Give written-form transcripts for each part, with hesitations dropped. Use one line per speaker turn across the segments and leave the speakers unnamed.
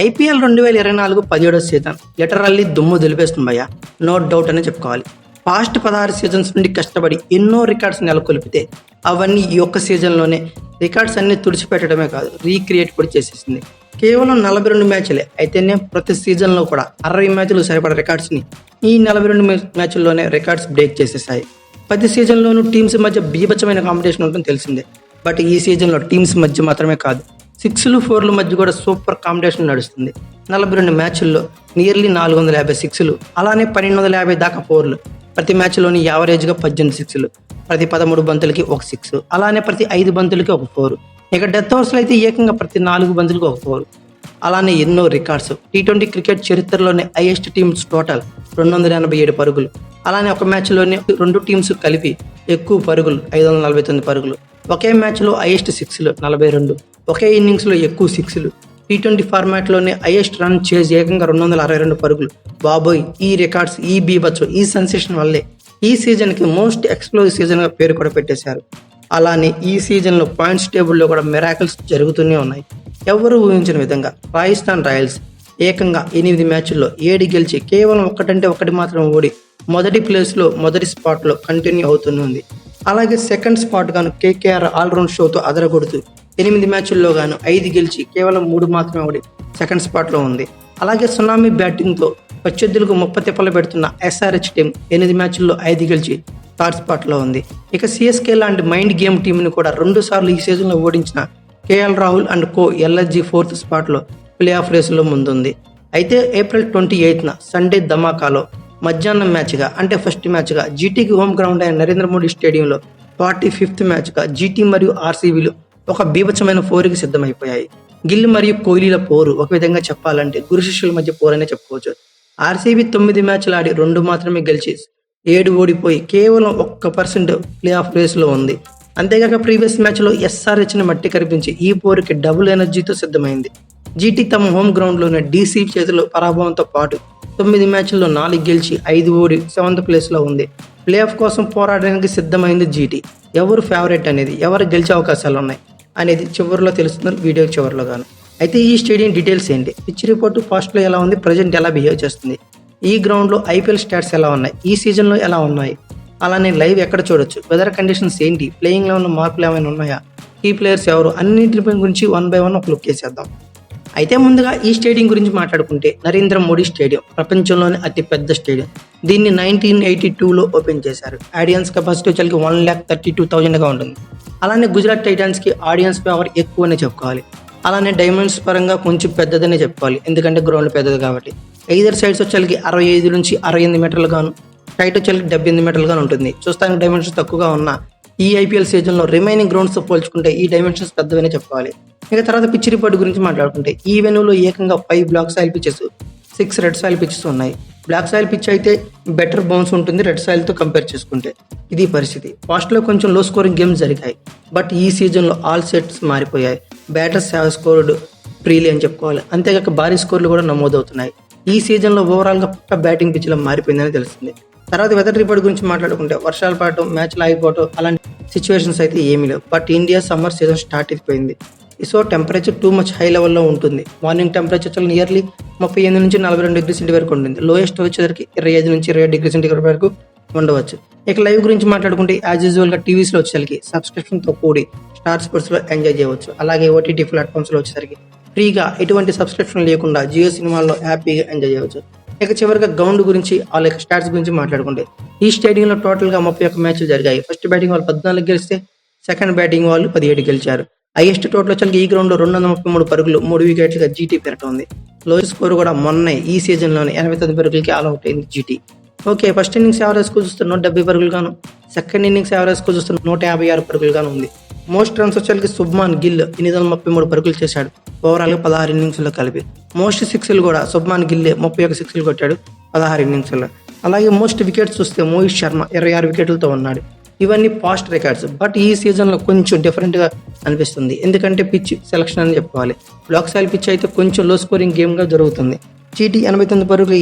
IPL 2024 17వ season literally దుమ్ము దులిపేస్తుంది భయ్య, no doubt అనే చెప్పుకోవాలి. పాస్ట్ 16 సీజన్స్ నుండి కష్టపడి ఎన్నో రికార్డ్స్ నెలకొల్పితే అవన్నీ ఈ ఒక్క సీజన్లోనే రికార్డ్స్ అన్ని తుడిచిపెట్టడమే కాదు, రీక్రియేట్ కూడా చేసేసింది. కేవలం 42 మ్యాచ్లే అయితేనే ప్రతి సీజన్లో కూడా 60 మ్యాచ్లు సరిపడ రికార్డ్స్ని ఈ 42 మ్యాచ్ల్లోనే రికార్డ్స్ బ్రేక్ చేసేసాయి. ప్రతి సీజన్లోనూ టీమ్స్ మధ్య బీభత్సమైన కాంపిటీషన్ ఉంటుంది తెలిసిందే. బట్ ఈ సీజన్లో టీమ్స్ మధ్య మాత్రమే కాదు, 6లు 4ల మధ్య కూడా సూపర్ కాంపిటీషన్ నడుస్తుంది. 42 మ్యాచ్ల్లో నియర్లీ 450 6లు, అలానే 1250 దాకా 4లు. ప్రతి మ్యాచ్లోని యావరేజ్గా 18 6లు, ప్రతి 13 బంతులకి ఒక 6, అలానే ప్రతి 5 బంతులకి ఒక 4. ఇక డెత్ ఓవర్స్లో అయితే ఏకంగా ప్రతి 4 బంతులకి ఒక 4. అలానే ఎన్నో రికార్డ్స్. టీ20 క్రికెట్ చరిత్రలోనే హైయెస్ట్ టీమ్స్ టోటల్ 287 పరుగులు. అలానే ఒక మ్యాచ్లోనే 2 టీమ్స్ కలిపి ఎక్కువ పరుగులు 549 పరుగులు. ఒకే మ్యాచ్లో హైయెస్ట్ 6లు 42. ఒకే ఇన్నింగ్స్లో ఎక్కువ 6లు. టీ20 ఫార్మాట్లోనే హైయెస్ట్ రన్ చేసి ఏకంగా 262 పరుగులు. బాబోయ్, ఈ రికార్డ్స్, ఈ బీభత్సం, ఈ సెన్సేషన్ వల్లే ఈ సీజన్కి మోస్ట్ ఎక్స్ప్లోజివ్ సీజన్గా పేరు కూడా పెట్టేశారు. అలానే ఈ సీజన్లో పాయింట్స్ టేబుల్లో కూడా మిరాకిల్స్ జరుగుతూనే ఉన్నాయి. ఎవరు ఊహించిన విధంగా రాజస్థాన్ రాయల్స్ ఏకంగా 8 మ్యాచ్ల్లో 7 గెలిచి కేవలం ఒకటి మాత్రం ఓడి మొదటి ప్లేస్లో మొదటి స్పాట్లో కంటిన్యూ అవుతూనే ఉంది. అలాగే సెకండ్ స్పాట్ గాను కేకేఆర్ ఆల్రౌండ్ షోతో అదరగొడుతూ 8 మ్యాచ్ల్లో గాను 5 గెలిచి కేవలం 3 మాత్రమే ఓడి సెకండ్ స్పాట్లో ఉంది. అలాగే సునామీ బ్యాటింగ్తో ప్రత్యర్థులకు 30 తిప్పలు పెడుతున్న ఎస్ఆర్హెచ్ టీం 8 మ్యాచ్ల్లో 5 గెలిచి థర్డ్ స్పాట్లో ఉంది. ఇక సిఎస్కే లాంటి మైండ్ గేమ్ టీంని కూడా 2 సార్లు ఈ సీజన్లో ఓడించిన KL Rahul and co LSG 4th స్పాట్లో ప్లే ఆఫ్ రేసులో ముందుంది. అయితే ఏప్రిల్ 28న సండే ధమాకాలో మధ్యాహ్నం మ్యాచ్గా అంటే ఫస్ట్ మ్యాచ్గా జీటీకి హోమ్ గ్రౌండ్ అయిన నరేంద్ర మోడీ స్టేడియంలో 45th మ్యాచ్గా జీటీ మరియు ఆర్సీబీలు ఒక బీభత్సమైన 4కి సిద్ధమైపోయాయి. గిల్ మరియు కోహ్లీల పోరు ఒక విధంగా చెప్పాలంటే గురు శిష్యుల మధ్య పోరనే చెప్పుకోవచ్చు. ఆర్సీబీ 9 మ్యాచ్లు ఆడి 2 మాత్రమే గెలిచి 7 ఓడిపోయి కేవలం 1% ప్లే ఆఫ్ రేస్లో ఉంది. అంతేగాక ప్రీవియస్ మ్యాచ్లో ఎస్ఆర్హెచ్ని మట్టి కరిపించి ఈ పోరుకి డబుల్ ఎనర్జీతో సిద్ధమైంది. జీటీ తమ హోమ్ గ్రౌండ్లోనే డీసీ చేతిలో పరాభవంతో పాటు 9 మ్యాచ్ల్లో 4 గెలిచి 5 ఓడి 7th ప్లేస్లో ఉంది. ప్లే ఆఫ్ కోసం పోరాడడానికి సిద్ధమైంది జీటీ. ఎవరు ఫేవరెట్ అనేది, ఎవరు గెలిచే అవకాశాలు ఉన్నాయి అనేది చివరిలో తెలుస్తుంది, వీడియో చివరిలో గాను. అయితే ఈ స్టేడియం డీటెయిల్స్ ఏంటి, పిచ్ రిపోర్టు ఫాస్ట్లో ఎలా ఉంది, ప్రజెంట్ ఎలా బిహేవ్ చేస్తుంది, ఈ గ్రౌండ్లో ఐపీఎల్ స్టాట్స్ ఎలా ఉన్నాయి, ఈ సీజన్లో ఎలా ఉన్నాయి, అలానే లైవ్ ఎక్కడ చూడొచ్చు, వెదర్ కండిషన్స్ ఏంటి, ప్లేయింగ్ లెవెల్లో మార్పులు ఏమైనా ఉన్నాయా, ఈ ప్లేయర్స్ ఎవరు, అన్నింటి గురించి 1 by 1 ఒక లుక్ వేసేద్దాం. అయితే ముందుగా ఈ స్టేడియం గురించి మాట్లాడుకుంటే నరేంద్ర మోడీ స్టేడియం ప్రపంచంలోనే అతి పెద్ద స్టేడియం. దీన్ని 1982లో ఓపెన్ చేశారు. ఆడియన్స్ కెపాసిటీ వచ్చేసరికి 1,32,000గా ఉంటుంది. అలానే గుజరాత్ టైటాన్స్కి ఆడియన్స్ పవర్ ఎక్కువనే చెప్పుకోవాలి. అలానే డైమండ్స్ పరంగా కొంచెం పెద్దదనే చెప్పుకోవాలి, ఎందుకంటే గ్రౌండ్ పెద్దది కాబట్టి. ఐదర్ సైడ్స్ వచ్చేసరికి 65 నుంచి 68 మీటర్లు గాను, హైట్ వచ్చేసరికి 78 మీటర్లు గాను ఉంటుంది. చూస్తానికి డైమెన్షన్స్ తక్కువగా ఉన్న ఈ ఐపీఎల్ సీజన్లో రిమైనింగ్ గ్రౌండ్స్తో పోల్చుకుంటే ఈ డైమెన్షన్స్ పెద్దవనే చెప్పుకోవాలి. ఇక తర్వాత పిచ్ రిపోర్ట్ గురించి మాట్లాడుకుంటే ఈ వెన్యూలో ఏకంగా 5 black soil pitches, 6 red soil pitches ఉన్నాయి. బ్లాక్ సాయిల్ పిచ్ అయితే బెటర్ బౌన్స్ ఉంటుంది రెడ్ సాయిల్తో కంపేర్ చేసుకుంటే. ఇది పరిస్థితి. ఫాస్ట్లో కొంచెం లో స్కోరింగ్ గేమ్స్ జరిగాయి, బట్ ఈ సీజన్లో ఆల్ సెట్స్ మారిపోయాయి. బ్యాటర్స్ హ్యావ్ స్కోర్డ్ ఫ్రీలీ అని చెప్పుకోవాలి. అంతేకాక భారీ స్కోర్లు కూడా నమోదవుతున్నాయి. ఈ సీజన్లో ఓవరాల్గా పక్క బ్యాటింగ్ పిచ్లో మారిపోయిందని తెలిసింది. తర్వాత వెదర్ రిపోర్ట్ గురించి మాట్లాడుకుంటే వర్షాలు పడటం, మ్యాచ్లు ఆగిపోవటం అలాంటి సిచ్యువేషన్స్ అయితే ఏమీ లేవు. But India summer season start అయిపోయింది. So temperature too much high లెవెల్లో ఉంటుంది. మార్నింగ్ టెంపరేచర్ నియర్లీ 38 నుంచి 42 డిగ్రీ సెంటీ వరకు ఉంటుంది. లోయెస్ట్ వచ్చేసరికి 25 నుంచి 20 డిగ్రీ సెంటీ వరకు ఉండవచ్చు. ఇక లైవ్ గురించి మాట్లాడుకుంటే యాజ్ యూజువల్గా టీవీస్లో వచ్చేసరికి సబ్స్క్రిప్షన్తో కూడి స్టార్ స్పోర్ట్స్లో ఎంజాయ్ చేయవచ్చు. అలాగే ఓటీటీ ప్లాట్ఫామ్స్లో వచ్చేసరికి ఫ్రీగా ఎటువంటి సబ్స్క్రిప్షన్ లేకుండా జియో సినిమాల్లో హ్యాపీగా ఎంజాయ్ చేయవచ్చు. ఇక చివరిగా గ్రౌండ్ గురించి వాళ్ళ స్టాట్స్ గురించి మాట్లాడుకుంటే ఈ స్టేడియంలో టోటల్గా 31 మ్యాచ్లు జరిగాయి. ఫస్ట్ బ్యాటింగ్ వాళ్ళు 14 గెలిస్తే సెకండ్ బ్యాటింగ్ వాళ్ళు 17 గెలిచారు. హైయెస్ట్ టోటల్ వచ్చి ఈ గ్రౌండ్లో 233 పరుగులు 3 వికెట్లుగా జీటీ పెరగనుంది. లోయెస్ట్ స్కోర్ కూడా మొన్న ఈ సీజన్లోనే 89 పరుగులకి ఆల్అవుట్ అయింది జీటీ. ఓకే, ఫస్ట్ ఇన్నింగ్స్ యావరేజ్కు చూస్తే 170 పరుగులు గాను, సెకండ్ ఇన్నింగ్స్ యావరేజ్కు చూస్తే 156 పరుగులు గాను ఉంది. మోస్ట్ రన్స్ వచ్చేసరికి శుభ్మాన్ గిల్ 833 పరుగులు చేశాడు ఓవరాల్గా 16 ఇన్నింగ్స్లో కలిపి. మోస్ట్ సిక్స్లు కూడా శుభ్మాన్ గిల్లే 31 సిక్స్లు కొట్టాడు 16 ఇన్నింగ్స్లో. అలాగే మోస్ట్ వికెట్స్ చూస్తే మోహిత్ శర్మ 26 వికెట్లతో ఉన్నాడు. ఇవన్నీ పాస్ట్ రికార్డ్స్. బట్ ఈ సీజన్లో కొంచెం డిఫరెంట్గా అనిపిస్తుంది, ఎందుకంటే పిచ్ సెలక్షన్ అని చెప్పుకోవాలి. బ్లాక్ సాయిల్ పిచ్ అయితే కొంచెం లో స్కోరింగ్ గేమ్గా జరుగుతుంది. జీటీ 89 పరుగులు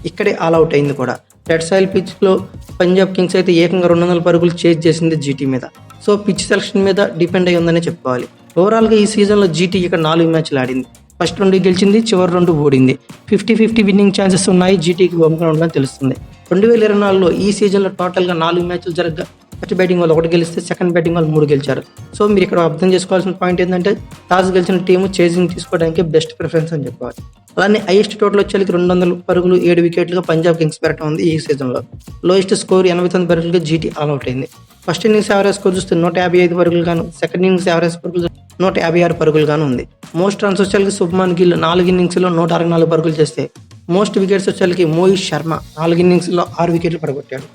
ఇక్కడే ఆల్అవుట్ అయింది కూడా. రెడ్ సాయిల్ పిచ్లో పంజాబ్ కింగ్స్ అయితే ఏకంగా 200 పరుగులు చేజ్ చేసింది జీటీ మీద. సో పిచ్ సెలక్షన్ మీద డిపెండ్ అయ్యి ఉందనే చెప్పుకోవాలి. ఓవరాల్గా ఈ సీజన్లో జీటీ ఇక్కడ 4 మ్యాచ్లు ఆడింది. ఫస్ట్ 2 గెలిచింది, చివరి 2 ఓడింది. 50-50 విన్నింగ్ ఛాన్సెస్ ఉన్నాయి జీటీకి హోమ్ గ్రౌండ్ అని తెలుస్తుంది. 2024లో ఈ సీజన్లో టోటల్గా 4 మ్యాచ్లు జరగగా ఫస్ట్ బ్యాటింగ్ వాళ్ళు 1 గెలిస్తే సెకండ్ బ్యాటింగ్ వాళ్ళు 3 గెలిచారు. సో మీరు ఇక్కడ అర్థం చేసుకోవాల్సిన పాయింట్ ఏంటంటే టాస్ గెలిచిన టీము చేజింగ్ తీసుకోవడానికి బెస్ట్ ప్రిఫరెన్స్ అని చెప్పాలి. అలానే హైయెస్ట్ టోటల్ వచ్చేకి 200 పరుగులు 7 వికెట్లుగా పంజాబ్ కింగ్స్ పెట్టడం ఉంది ఈ సీజన్లో. లోయెస్ట్ స్కోర్ 89 పరుగులుగా జీటీ ఆల్అౌట్ అయింది. ఫస్ట్ ఇన్నింగ్స్ యావరేజ్ స్కోర్ చూస్తే 155 పరుగులు గాను, సెకండ్ ఇన్నింగ్స్ యావరేజ్ పరుగులు 156 పరుగులు గాను ఉంది. మోస్ట్ రన్స్ వచ్చేకి శుభ్మన్ గిల్ 4 ఇన్నింగ్స్లో 164 పరుగులు చేస్తే మోస్ట్ వికెట్స్ వచ్చేకి మోహిత్ శర్మ 4 ఇన్నింగ్స్లో 6 వికెట్లు పడగొట్టాడు.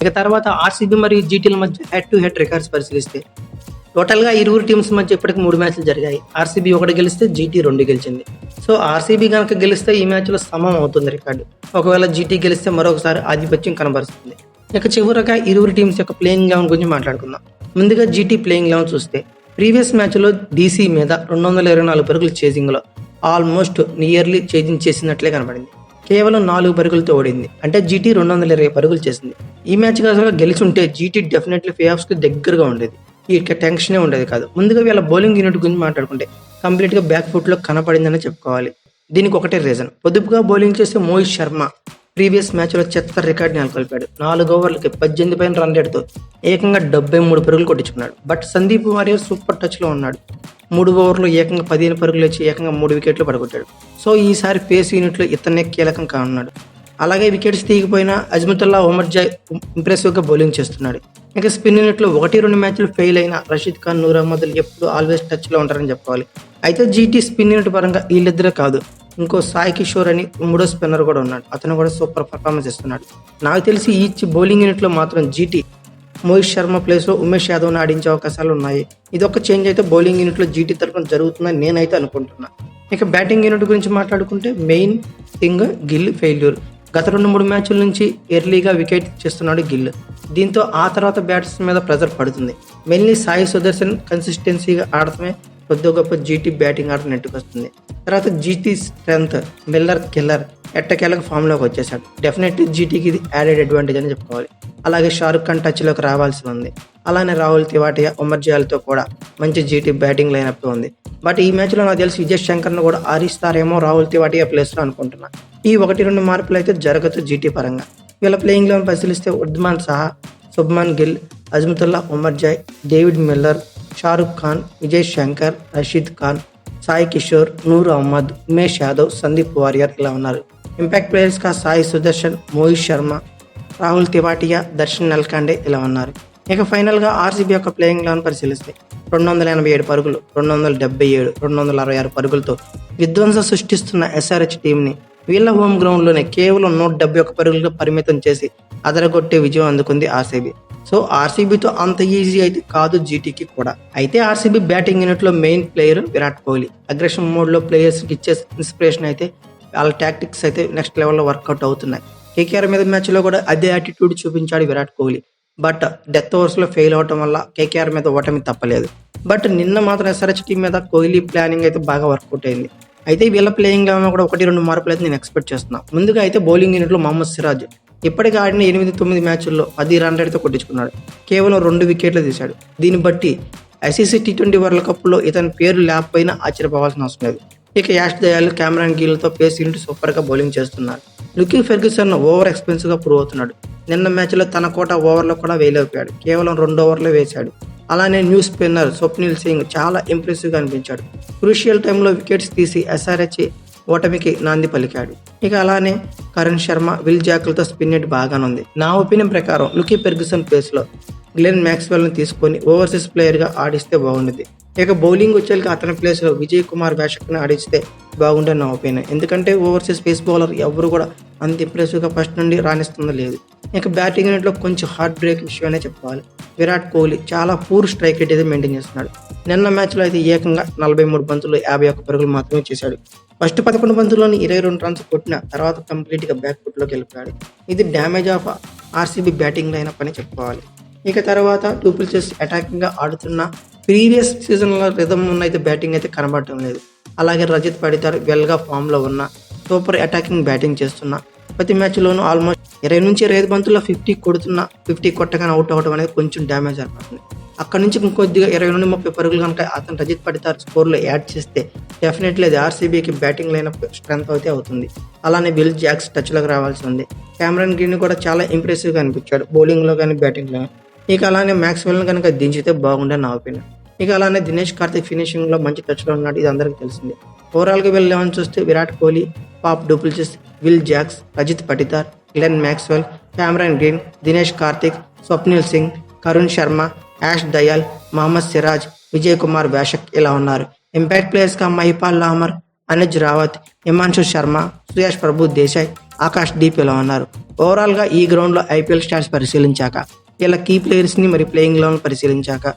ఇక తర్వాత ఆర్సీబీ మరియు జీటీల మధ్య హెడ్ టు హెడ్ రికార్డ్స్ పరిశీలిస్తే టోటల్గా ఇరువురు టీమ్స్ మధ్య ఇప్పటికి 3 మ్యాచ్లు జరిగాయి. ఆర్సీబీ 1 గెలిస్తే జీటీ 2 గెలిచింది. సో ఆర్సీబీ కనుక గెలిస్తే ఈ మ్యాచ్లో సమం అవుతుంది రికార్డు. ఒకవేళ జీటీ గెలిస్తే మరొకసారి ఆధిపత్యం కనబరుస్తుంది. ఇక చివరగా ఇరువురు టీమ్స్ యొక్క ప్లేయింగ్ లెవెన్ గురించి మాట్లాడుకుందాం. ముందుగా జీటీ ప్లేయింగ్ లెవెన్ చూస్తే ప్రీవియస్ మ్యాచ్లో డీసీ మీద 224 పరుగులు చేజింగ్లో ఆల్మోస్ట్ నియర్లీ చేజింగ్ చేసినట్లే కనబడింది. కేవలం 4 పరుగులతో ఓడింది. అంటే జీటీ 220 పరుగులు చేసింది. ఈ మ్యాచ్ కనుక గెలిచి ఉంటే జీటీ డెఫినెట్లీ ప్లే ఆఫ్స్కి దగ్గరగా ఉండేది. ఈ టెన్షనే ఉండేది కాదు. ముందుగా వీళ్ళ బౌలింగ్ యూనిట్ గురించి మాట్లాడుకుంటే కంప్లీట్గా బ్యాక్ ఫుట్లో కనపడిందని చెప్పుకోవాలి. దీనికి ఒకటే రీజన్, పొదుపుగా బౌలింగ్ చేసే మోహిత్ శర్మ ప్రీవియస్ మ్యాచ్లో చెత్త రికార్డ్ నెలకొల్పాడు. 4 ఓవర్లకి 18 పైన రన్ రేట్తో ఏకంగా 73 పరుగులు కొట్టించుకున్నాడు. బట్ సందీప్ వారియర్ సూపర్ టచ్లో ఉన్నాడు. 3 ఓవర్లు ఏకంగా 15 పరుగులు వచ్చి ఏకంగా 3 వికెట్లు పడగొట్టాడు. సో ఈసారి పేస్ యూనిట్లో ఇతనే కీలకం కానున్నాడు. అలాగే వికెట్స్ తీగిపోయినా అజ్మతుల్లా ఉమర్జాయ్ ఇంప్రెసివ్గా బౌలింగ్ చేస్తున్నాడు. ఇక స్పిన్ యూనిట్లో 1-2 మ్యాచ్లు ఫెయిల్ అయిన రషీద్ ఖాన్, నూర్ అహ్మద్లు ఎప్పుడు ఆల్వేస్ టచ్లో ఉంటారని చెప్పాలి. అయితే జీటీ స్పిన్ యూనిట్ పరంగా వీళ్ళిద్దరే కాదు, ఇంకో సాయి కిషోర్ అని 3వ స్పిన్నర్ కూడా ఉన్నాడు. అతను కూడా సూపర్ పర్ఫార్మెన్స్ ఇస్తున్నాడు. నాకు తెలిసి ఈ బౌలింగ్ యూనిట్లో మాత్రం జీటీ మోహిత్ శర్మ ప్లేస్లో ఉమేష్ యాదవ్ని ఆడించే అవకాశాలు ఉన్నాయి. ఇదొక చేంజ్ అయితే బౌలింగ్ యూనిట్లో జీటీ తరఫున జరుగుతుందని నేనైతే అనుకుంటున్నా. ఇక బ్యాటింగ్ యూనిట్ గురించి మాట్లాడుకుంటే మెయిన్ థింగ్ గిల్ ఫెయిల్యూర్. గత 2-3 మ్యాచ్ల నుంచి ఎర్లీగా వికెట్ చేస్తున్నాడు గిల్. దీంతో ఆ తర్వాత బ్యాట్స్ మీద ప్రెజర్ పడుతుంది. మెయిన్లీ సాయి సుదర్శన్ కన్సిస్టెన్సీగా ఆడటమే కొద్ది గొప్ప జీటీ బ్యాటింగ్ ఆట నెట్టుకొస్తుంది. తర్వాత జీటీ స్ట్రెంత్ మిల్లర్ కిల్లర్ ఎట్టకేలకు ఫామ్లోకి వచ్చేసాడు. డెఫినెట్లీ జీటీకి ఇది యాడెడ్ అడ్వాంటేజ్ అని చెప్పుకోవాలి. అలాగే షారుఖ్ ఖాన్ టచ్లోకి రావాల్సి ఉంది. అలానే రాహుల్ తివాటియా, ఉమర్జాయ్లతో కూడా మంచి జీటీ బ్యాటింగ్ లైనప్ ఉంది. బట్ ఈ మ్యాచ్లో నాకు తెలిసి విజయ్ శంకర్ను కూడా ఆరిస్తారేమో రాహుల్ తివాటియా ప్లేస్లో అనుకుంటున్నా. ఈ 1-2 మార్పులు అయితే జరగదు జీటీ పరంగా. వీళ్ళ ప్లేయింగ్ లెవెన్ పరిశీలిస్తే ఉస్మాన్ సాహా, శుభ్మన్ గిల్, అజ్మతుల్లా ఉమర్జాయ్, డేవిడ్ మిల్లర్, షారుఖ్ ఖాన్, విజయ్ శంకర్, రషీద్ ఖాన్, సాయి కిషోర్, నూర్ అహ్మద్, ఉమేష్ యాదవ్, సందీప్ వారియర్ ఇలా ఉన్నారు. ఇంపాక్ట్ ప్లేయర్స్గా సాయి సుదర్శన్, మోహిత్ శర్మ, రాహుల్ తివాటియా, దర్శన్ నల్కాండే ఇలా ఉన్నారు. ఇక ఫైనల్గా ఆర్సీబీ యొక్క ప్లేయింగ్ లెవెన్ పరిశీలిస్తే 287 పరుగులు, 277, 266 పరుగులతో విధ్వంసం సృష్టిస్తున్న ఎస్ఆర్హెచ్ టీంని వీళ్ళ హోమ్ గ్రౌండ్లోనే కేవలం 171 పరుగులుగా పరిమితం చేసి అదరగొట్టే విజయం అందుకుంది ఆర్సీబీ. సో ఆర్సీబీతో అంత ఈజీ అయితే కాదు జీటీకి కూడా. అయితే ఆర్సీబీ బ్యాటింగ్ యూనిట్లో main player Virat Kohli. Aggression మోడ్లో ప్లేయర్స్కి ఇచ్చే ఇన్స్పిరేషన్ అయితే వాళ్ళ టాక్టిక్స్ అయితే నెక్స్ట్ లెవెల్లో వర్కౌట్ అవుతున్నాయి. కేకేఆర్ మీద మ్యాచ్లో కూడా అదే యాటిట్యూడ్ చూపించాడు విరాట్ కోహ్లీ. బట్ డెత్ ఓవర్స్లో ఫెయిల్ అవటం వల్ల కేకేఆర్ మీద ఓటమి తప్పలేదు. బట్ నిన్న మాత్రం ఎస్ఆర్హెచ్ టీం మీద కోహ్లీ ప్లానింగ్ అయితే బాగా వర్కౌట్ అయింది. అయితే వీళ్ళ ప్లేయింగ్ లెవెన్ కూడా 1-2 మార్పులు అయితే నేను ఎక్స్పెక్ట్ చేస్తున్నాను. ముందుగా అయితే బౌలింగ్ యూనిట్లో మహమ్మద్ సిరాజ్ ఇప్పటికి ఆడిన 8-9 మ్యాచ్ల్లో 10 రన్ రేట్తో కొట్టించుకున్నాడు. కేవలం 2 వికెట్లు తీశాడు. దీన్ని బట్టి ఐసీసీ T20 వరల్డ్ కప్లో ఇతని పేరు లేకపోయినా ఆశ్చర్యపోవాల్సిన అవసరం లేదు. ఇక యాష్ దయాల్, కెమెరాన్ గిల్తో పేస్ యూనిట్ సూపర్గా బౌలింగ్ చేస్తున్నారు. లుకీ ఫెర్గ్యూసన్ ఓవర్ ఎక్స్పెన్సివ్గా ప్రూవ్ అవుతున్నాడు. నిన్న మ్యాచ్లో తన కోట ఓవర్లో కూడా వేయలేకపోయాడు. కేవలం 2 ఓవర్లో వేశాడు. అలానే న్యూ స్పిన్నర్ స్వప్నిల్ సింగ్ చాలా ఇంప్రెసివ్గా అనిపించాడు. క్రూషియల్ టైంలో వికెట్స్ తీసి ఎస్ఆర్హెచ్ ఓటమికి నాంది పలికాడు. ఇక అలానే కరణ్ శర్మ, విల్ జాక్లతో స్పిన్ రేట్ బాగానే ఉంది. నా ఒపీనియన్ ప్రకారం లుకీ ఫెర్గ్యూసన్ ప్లేస్లో గ్లెన్ మ్యాక్స్వెల్ని తీసుకొని ఓవర్సీస్ ప్లేయర్గా ఆడిస్తే బాగుండేది. ఇక బౌలింగ్ వచ్చేకి అతని ప్లేస్లో విజయ్ కుమార్ వేషక్ని ఆడిస్తే బాగుండే నా ఒపీనియన్. ఎందుకంటే ఓవర్సీస్ పేస్ బౌలర్ ఎవరు కూడా అంత ఇంప్రెసివ్గా ఫస్ట్ నుండి రాణిస్తుందో లేదు. ఇక బ్యాటింగ్ యూనిట్లో కొంచెం హార్ట్ బ్రేక్ విషయమనే చెప్పాలి. విరాట్ కోహ్లీ చాలా పూర్ స్ట్రైక్ రేట్ అయితే మెయింటైన్ చేస్తున్నాడు. నిన్న మ్యాచ్లో అయితే ఏకంగా 43 బంతుల్లో 51 పరుగులు మాత్రమే చేశాడు. ఫస్ట్ 11 బంతుల్లోని 22 రన్స్ కొట్టిన తర్వాత కంప్లీట్గా బ్యాక్ ఫుట్లోకి వెళ్ళిపోయాడు. ఇది damage of RCB batting lineup అని చెప్పుకోవాలి. ఇక తర్వాత డూప్లిసిస్ అటాకింగ్గా ఆడుతున్న ప్రీవియస్ సీజన్లో రిథమ్ ఉన్న అయితే బ్యాటింగ్ అయితే కనబడటం లేదు. అలాగే రజత్ పడితార్ వెల్గా ఫామ్లో ఉన్న సూపర్ అటాకింగ్ బ్యాటింగ్ చేస్తున్న ప్రతి మ్యాచ్లోనూ ఆల్మోస్ట్ 20 నుంచి 25 బంతుల్లో 50 కొట్టగానే అవుట్ అవ్వడం అనేది కొంచెం డ్యామేజ్ అయిపోతుంది. అక్కడ నుంచి ఇంకొద్దిగా 20 నుండి 30 పరుగులు కనుక అతను రజిత్ పడితార్ స్కోర్లో యాడ్ చేస్తే డెఫినెట్లీ అది ఆర్సీబీకి బ్యాటింగ్ లైన్ స్ట్రెంత్ అయితే అవుతుంది. అలానే విల్ జాక్స్ టచ్లోకి రావాల్సి ఉంది. కెమెరాన్ గ్రీన్ కూడా చాలా ఇంప్రెసివ్గా అనిపించాడు బౌలింగ్లో కానీ బ్యాటింగ్లో. ఇక అలానే మ్యాక్స్వెల్ని కనుక దించితే బాగుండే నా ఒపీనియన్. ఇక అలానే దినేష్ కార్తిక్ ఫినిషింగ్లో మంచి టచ్లో ఉన్నాడు, ఇది అందరికీ తెలిసిందే. ఓవరాల్గా వీళ్ళు 11 చూస్తే Virat Kohli, Faf du Plessis, Will Jacks, Rajat Patidar, Glenn Maxwell, Cameron Green, Dinesh Karthik, Swapnil Singh, Karn Sharma, Yash Dayal, Mohammed Siraj, Vijay Kumar Vyshak ఇలా ఉన్నారు. ఇంపాక్ట్ ప్లేయర్స్గా మహిపాల్ లామర్, అనుజ్ రావత్, హిమాంశు శర్మ, సుయాష్ ప్రభు దేశాయ్, ఆకాష్ దీప్ ఇలా ఉన్నారు. ఓవరాల్గా ఈ గ్రౌండ్లో ఐపీఎల్ స్టాట్స్ పరిశీలించాక, ఇలా కీ ప్లేయర్స్ని మరి ప్లేయింగ్ లెవెన్ పరిశీలించాక,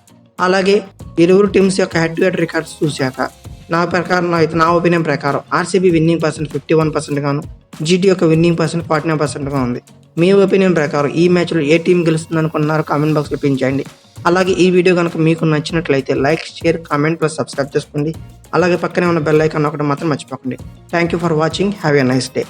అలాగే ఇరువురు టీమ్స్ యొక్క హెడ్ టు హెడ్ రికార్డ్స్ చూశాక నా ఒపీనియన్ ప్రకారం ఆర్సీబీ విన్నింగ్ పర్సెంట్ 51% గాను, జీటీ యొక్క విన్నింగ్ పర్సెంట్ 49%గా ఉంది. మీ ఒపీనియన్ ప్రకారం ఈ మ్యాచ్లో ఏ టీం గెలుస్తుంది అనుకున్నారో కామెంట్ బాక్స్లో పిన్ చేయండి. అలాగే ఈ వీడియో కనుక మీకు నచ్చినట్లయితే like, share, comment plus subscribe చేసుకోండి. అలాగే పక్కనే ఉన్న బెల్ ఐకాన్ ఒకటి మాత్రం మర్చిపోకండి. Thank you for watching. Have a nice day.